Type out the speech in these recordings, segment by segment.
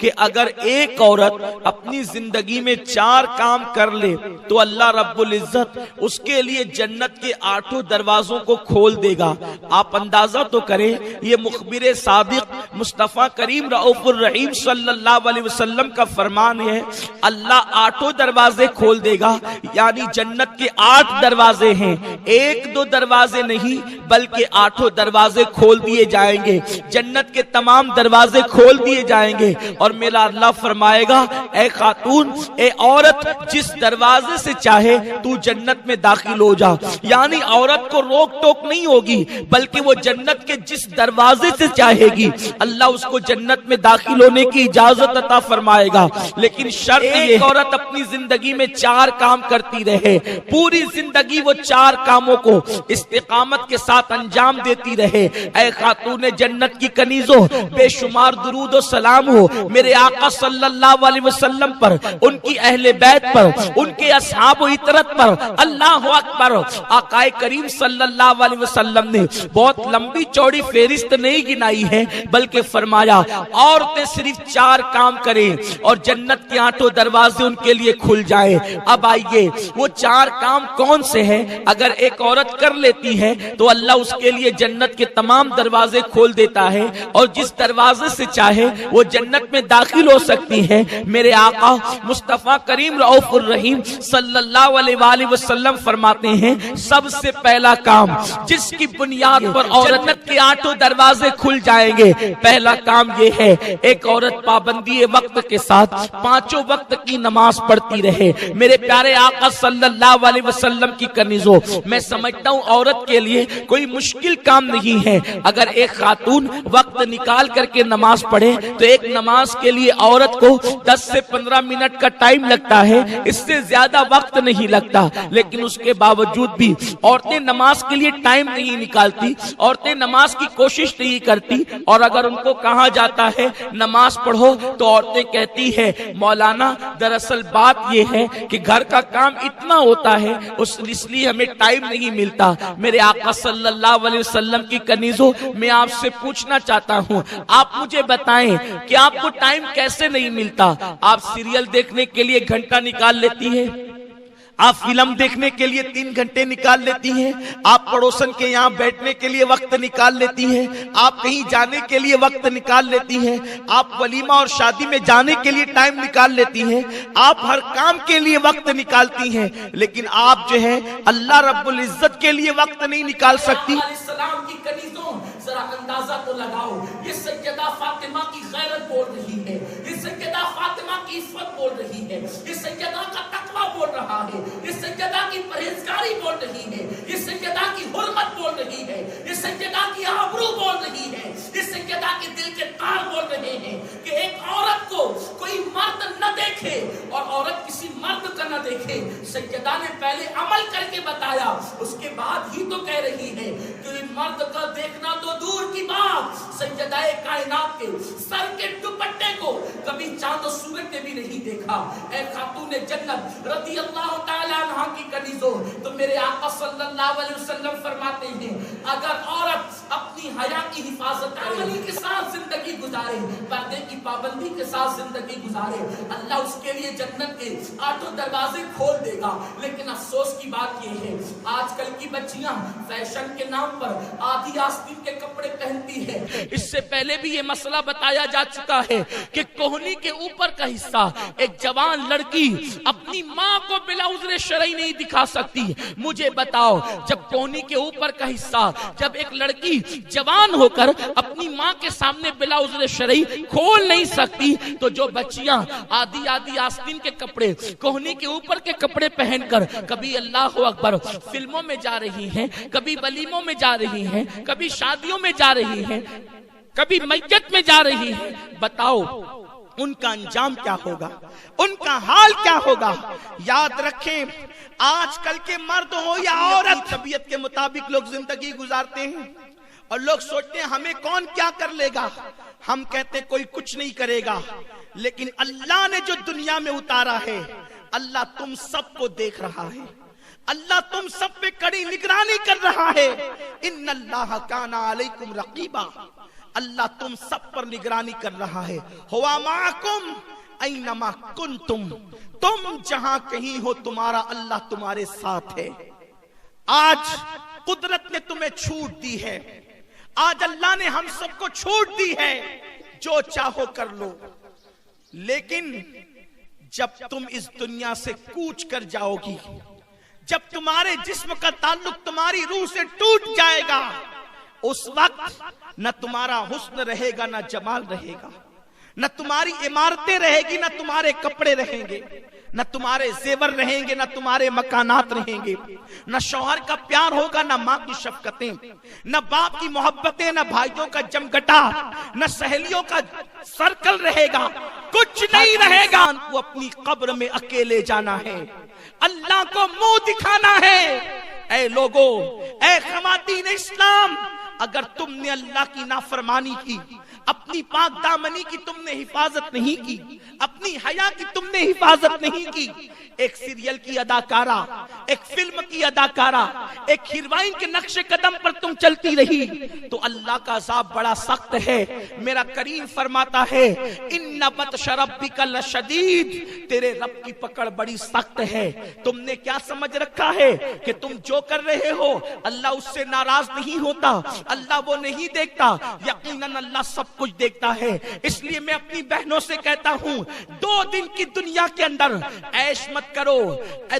کہ اگر ایک عورت اپنی زندگی میں 4 کام کر لے تو اللہ رب العزت اس کے لیے جنت کے 8 دروازوں کو کھول دے گا۔ آپ اندازہ تو کریں، یہ مخبر صادق مصطفیٰ کریم رؤوف الرحیم صلی اللہ علیہ وسلم کا فرمان ہے، اللہ 8 دروازے کھول دے گا، یعنی جنت کے 8 دروازے ہیں، 1-2 دروازے نہیں بلکہ 8 دروازے کھول دیے جائیں گے، جنت کے تمام دروازے کھول دیے جائیں گے۔ اور میرا اللہ فرمائے گا، اے خاتون، اے عورت، جس دروازے سے چاہے تو جنت میں داخل ہو جا، یعنی عورت کو روک ٹوک نہیں ہوگی بلکہ وہ جنت کے جس دروازے سے چاہے گی اللہ اس کو جنت میں داخل ہونے کی اجازت عطا فرمائے گا۔ لیکن شرط یہ، عورت اپنی زندگی میں 4 کام کرتی رہے، پوری زندگی وہ 4 کاموں کو استقامت کے ساتھ انجام دیتی رہے۔ اے خاتون جنت کی کنیزوں، بے شمار درود و سلام ہو میرے آقا صلی اللہ علیہ وسلم پر، ان کی اہل بیت پر، ان کے اصحاب و اطرت پر۔ اللہ اکبر! آقا کریم صلی اللہ علیہ وسلم نے بہت لمبی چوڑی فہرست نہیں گنائی ہے بلکہ فرمایا عورتیں صرف 4 کام کریں اور جنت کے 8 دروازے ان کے لیے کھل جائیں۔ اب آئیے وہ 4 کام کون سے ہیں؟ اگر ایک عورت کر لیتی ہے تو اللہ اس کے لیے جنت کے تمام دروازے کھول دیتا ہے اور جس دروازے سے چاہے وہ جنت میں داخل ہو سکتی ہے۔ میرے آقا مصطفیٰ کریم رؤوف الرحیم صلی اللہ علیہ وآلہ وسلم فرماتے ہیں، سب سے پہلا کام جس کی بنیاد پر جنت کے 8 دروازے کھل جائیں گے، پہلا کام یہ ہے، ایک عورت پابندی وقت کے ساتھ 5 وقت کی نماز پڑھتی رہے۔ میرے پیارے آقا صلی اللہ علیہ وسلم کی کنیزوں، میں سمجھتا ہوں عورت کے لیے کوئی مشکل کام نہیں ہے اگر ایک خاتون وقت نکال کر کے نماز پڑھے تو ایک نماز کے لیے عورت کو 10 سے 15 منٹ کا ٹائم لگتا ہے، اس سے زیادہ وقت نہیں لگتا، لیکن اس کے باوجود بھی عورتیں نماز کے لیے ٹائم نہیں نکالتی، عورتیں نماز کی کوشش نہیں کرتی، اور اگر ان کو کہا جاتا ہے نماز پڑھو تو عورتیں کہتی ہے مولانا دراصل بات یہ ہے کہ گھر کا کام اتنا ہوتا ہے اس لیے ہمیں ٹائم نہیں ملتا۔ میرے آقا صلی اللہ علیہ وسلم کی کنیزوں، میں آپ سے پوچھنا چاہتا ہوں، آپ مجھے بتائیں کہ آپ کو ٹائم کیسے نہیں ملتا؟ آپ سیریل دیکھنے کے لیے گھنٹہ نکال لیتی ہیں، آپ فلم دیکھنے کے لیے 3 گھنٹے نکال لیتی ہیں، آپ پڑوسن کے یہاں بیٹھنے کے لیے وقت نکال لیتی ہیں، آپ کہیں جانے کے لیے وقت نکال لیتی ہیں، آپ ولیمہ اور شادی میں جانے کے لیے ٹائم نکال لیتی ہیں، آپ ہر کام کے لیے وقت نکالتی ہیں، لیکن آپ جو ہے اللہ رب العزت کے لیے وقت نہیں نکال سکتی۔ السلام کی کنیزوں، ذرا اندازہ تو لگاؤ، یہ سیدہ فاطمہ کی غیرت بول رہی ہے، یہ سیدہ فاطمہ کی عفت بول رہی ہے، یہ سیدہ کا تقویٰ بول رہا ہے، یہ سیدہ کی پرہیزگاری بول رہی ہے، یہ سیدہ کی حرمت بول رہی ہے، یہ سیدہ کی آبرو بول رہی ہے، یہ سیدہ کے دل کے تار بول رہے ہیں کہ ایک عورت کو کوئی مرد نہ دیکھے اور عورت کسی مرد کا نہ دیکھے۔ سیدہ نے پہلے عمل کر کے بتایا، اس کے بعد ہی تو کہہ رہی ہے کہ مرد کا دیکھنا تو دور کی بات، سیدہ کائنات کے سر کے دوپٹے کو کبھی چاند و سورج نے بھی نہیں دیکھا۔ اے خاتون جنت رضی اللہ تعالیٰ عنہ کی کنیزوں، تو میرے آقا صلی اللہ علیہ وسلم فرماتے ہیں اگر عورت اپنی حیا کی حفاظت عملی کے ساتھ زندگی گزارے، پردے کی پابندی کے ساتھ زندگی گزارے، اللہ اس کے لیے جنت کے 8 دروازے کھول دے گا۔ لیکن افسوس کی بات یہ ہے آج کل کی بچیاں فیشن کے نام پر آدھی آستین کے کپڑے پہنتی ہے۔ اس سے پہلے بھی یہ مسئلہ بتایا جا چکا ہے کہ کوہنی کے اوپر کا حصہ ایک جوان لڑکی اپنی ماں کو بلا عذر شرعی نہیں دکھا سکتی۔ مجھے بتاؤ، جب کوہنی کے اوپر کا حصہ جب ایک لڑکی جوان ہو کر اپنی ماں کے سامنے بلا عذر شرعی کھول نہیں سکتی تو جو بچیاں آدھی آستین کے کپڑے، کوہنی کے اوپر کے کپڑے پہن کر کبھی اللہ اکبر فلموں میں جا رہی ہیں، کبھی ولیموں میں جا رہی ہیں، کبھی شادیوں میں جا رہی ہیں، کبھی میت میں جا رہی ہیں، بتاؤ ان کا انجام کیا ہوگا، ان کا حال کیا ہوگا؟ یاد رکھیں، آج کل کے مرد ہو یا عورت، طبیعت کے مطابق لوگ زندگی گزارتے ہیں اور لوگ سوچتے ہیں ہمیں کون کیا کر لے گا، ہم کہتے کوئی کچھ نہیں کرے گا، لیکن اللہ نے جو دنیا میں اتارا ہے، اللہ تم سب کو دیکھ رہا ہے، اللہ تم سب پہ کڑی نگرانی کر رہا ہے۔ ان اللہ کان علیکم رقیبا، اللہ تم سب پر نگرانی کر رہا ہے. ہوا معکم اینما کنتم، تم جہاں کہیں ہو تمہارا اللہ تمہارے ساتھ ہے. آج قدرت نے تمہیں چھوٹ دی ہے، آج اللہ نے ہم سب کو چھوٹ دی ہے، جو چاہو کر لو. لیکن جب تم اس دنیا سے کوچ کر جاؤ گی، جب تمہارے جسم کا تعلق تمہاری روح سے ٹوٹ جائے گا، اس وقت نہ تمہارا حسن رہے گا نہ جمال رہے گا، نہ تمہاری عمارتیں رہے گی نہ تمہارے کپڑے رہیں گے، نہ تمہارے زیور رہیں گے نہ تمہارے مکانات رہیں گے، نہ شوہر کا پیار ہوگا نہ ماں کی شفقتیں، نہ باپ کی محبتیں، نہ بھائیوں کا جمگٹا، نہ سہیلیوں کا سرکل رہے گا، کچھ نہیں رہے گا. وہ اپنی قبر میں اکیلے جانا ہے، اللہ کو منہ دکھانا ہے. اے لوگو، اے خواتین اسلام، اگر تم نے اللہ کی نافرمانی کی، اپنی پاک دامنی کی تم نے حفاظت نہیں کی، اپنی حیا کی تم نے حفاظت نہیں کی، ایک سیریل کی اداکارہ، ایک فلم کی اداکارہ، ایک ہیروئن کے نقش قدم پر تم چلتی رہی تو اللہ کا عذاب بڑا سخت ہے. میرا کریم فرماتا ہے ان بطش ربک لشدید، تیرے رب کی پکڑ بڑی سخت ہے. تم نے کیا سمجھ رکھا ہے کہ تم جو کر رہے ہو اللہ اس سے ناراض نہیں ہوتا، اللہ وہ نہیں دیکھتا. یقیناً اللہ سب کچھ دیکھتا ہے. اس لیے میں اپنی بہنوں سے کہتا ہوں 2 دن کی دنیا کے اندر عیش مت کرو،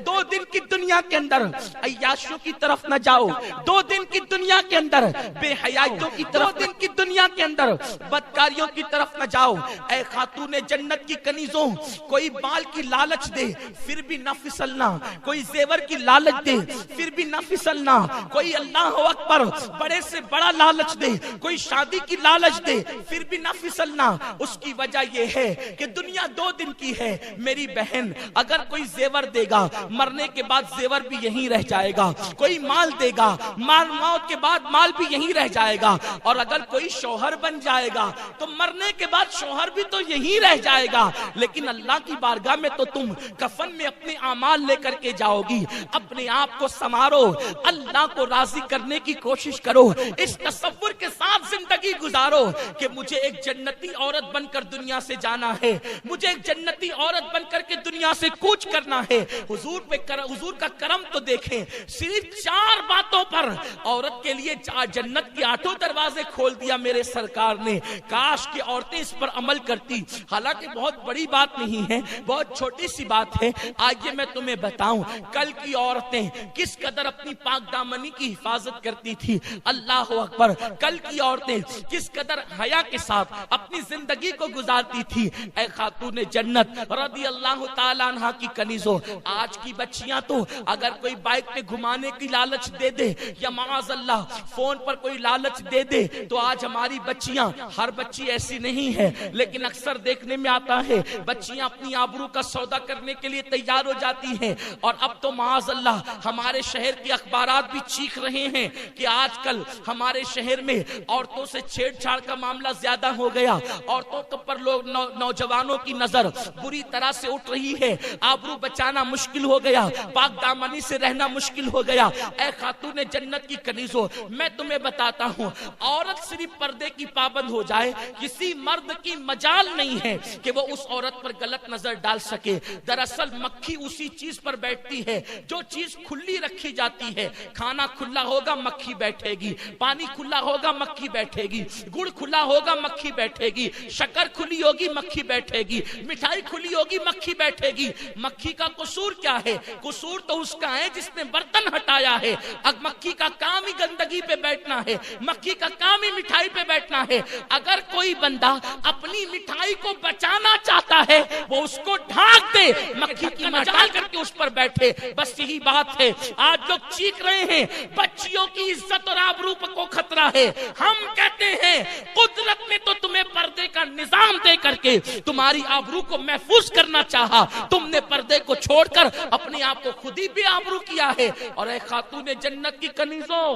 2 دن کی دنیا کے اندر عیاشوں کی طرف نہ جاؤ، 2 دن کی دنیا کے اندر بے حیائیوں کی طرف، 2 دن کی دنیا کے اندر بدکاریوں کی طرف نہ جاؤ. اے خاتون جنت کی کنیزوں، کوئی بال کی لالچ دے پھر بھی نہ پھسلنا، کوئی زیور کی لالچ دے پھر بھی نہ پھسلنا، کوئی اللہ اکبر بڑے سے بڑا لالچ دے، کوئی شادی کی لالچ دے پھر بھی نہ پھسلنا. اس کی وجہ یہ ہے کہ دنیا 2 دن کی ہے. میری بہن، اگر کوئی زیور دے گا مرنے کے بعد زیور بھی یہیں رہ جائے گا، کوئی مال دے گا موت کے بعد مال بھی یہیں رہ جائے گا، اور اگر کوئی شوہر بن جائے گا تو مرنے کے بعد شوہر بھی تو یہیں رہ جائے گا. لیکن اللہ کی بارگاہ میں تو تم کفن میں اپنے اعمال لے کر کے جاؤ گی. اپنے آپ کو سنوارو، اللہ کو راضی کرنے کی کوشش کرو، اس تصور کے ساتھ زندگی گزارو کہ مجھے ایک جنتی عورت بن کر دنیا سے جانا ہے، مجھے ایک جنتی عورت بن کر کے دنیا سے کوچ کرنا ہے. حضور کا کرم تو دیکھیں، صرف 4 باتوں پر عورت کے لیے جنت کے 8 دروازے کھول دیا میرے سرکار نے. کاش کہ عورتیں اس پر عمل کرتی. حالانکہ بہت بڑی بات نہیں ہے، بہت چھوٹی سی بات ہے. آئیے میں تمہیں بتاؤں کل کی عورتیں کس قدر اپنی پاک دامنی کی حفاظت کرتی تھی. اللہ اکبر، کل کی عورتیں کس قدر حیا کے ساتھ اپنی زندگی کو گزارتی تھی. اے خاتون جنت رضی اللہ تعالیٰ عنہ کی کنیزوں، آج کی بچیاں تو اگر کوئی بائک پہ گھمانے کی لالچ دے دے یا معاذ اللہ فون پر کوئی لالچ دے دے تو آج ہماری بچیاں، ہر بچی ایسی نہیں ہے لیکن اکثر دیکھنے میں آتا ہے بچیاں اپنی آبرو کا سودا کرنے کے لیے تیار ہو جاتی ہیں. اور اب تو معاذ اللہ ہمارے شہر کے اخبارات بھی چیخ رہے ہیں کہ آج کل ہمارے شہر میں عورتوں سے چھیڑ چھاڑ کا معاملہ زیادہ ہو گیا. عورتوں پر لوگ نوجوانوں کی نظر بری طرح سے اٹھ رہی ہے، آبرو بچانا مشکل ہو گیا، پاک دامنی سے رہنا مشکل ہو گیا. اے خاتون جنت کی کنیزوں، میں تمہیں بتاتا ہوں عورت صرف پردے کی پابند ہو جائے کسی مرد کی مجال نہیں ہے کہ وہ اس عورت پر غلط نظر ڈال سکے. دراصل مکھی اسی چیز پر بیٹھتی ہے جو چیز کھلی رکھی جاتی ہے. کھانا کھلا ہوگا مکھی بیٹھے گی، پانی کھلا ہوگا مکھی بیٹھے گی، گڑ کھلا ہوگا مکھی بیٹھے گی، شکر کھلی ہوگی مکھی بیٹھے گی، مٹھائی کھلی ہوگی مکھی بیٹھے گی. مکھی کا قصور کیا ہے؟ قصور تو اس کا ہے جس نے برتن ہٹایا ہے. اب مکھی کا کام ہی گندگی پہ بیٹھنا ہے، مکھی کا کام ہی مٹھائی پہ بیٹھنا ہے. اگر کوئی بندہ اپنی مٹھائی کو بچانا چاہتا ہے وہ اس کو ڈھانک دے، مکھی کی مجال کر کے اس پر بیٹھے. بس یہی بات ہے. آج لوگ چیخ رہے ہیں بچیوں کی عزت اور آبرو کو خطرہ ہے. ہم کہتے ہیں قدرت نے تو تمہیں پردے کا نظام دے کر کے تمہاری آبرو آبرو کو محفوظ کرنا چاہا، تم نے پردے کو چھوڑ کر اپنے آپ کو خود ہی بے آبرو کیا ہے۔ اور اے خاتون جنت کی کنیزوں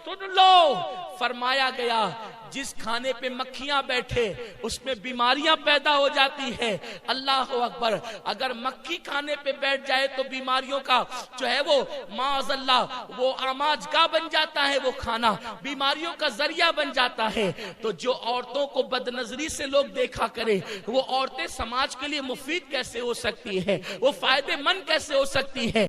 سن لو، فرمایا گیا جس کھانے پہ مکھیاں بیٹھے اس میں بیماریاں پیدا ہو جاتی ہے۔ اللہ اکبر، اگر مکھی کھانے پہ بیٹھ جائے تو بیماریوں کا جو ہے وہ معاذ اللہ وہ آماج کا بن جاتا ہے، وہ کھانا بیماریوں کا ذریعہ بن جاتا ہے۔ تو جو عورتوں کو بد نظری سے لوگ دیکھا کرے، وہ عورتیں سماج کے لیے مفید کیسے ہو سکتی ہے، وہ فائدے مند کیسے ہو سکتی ہے؟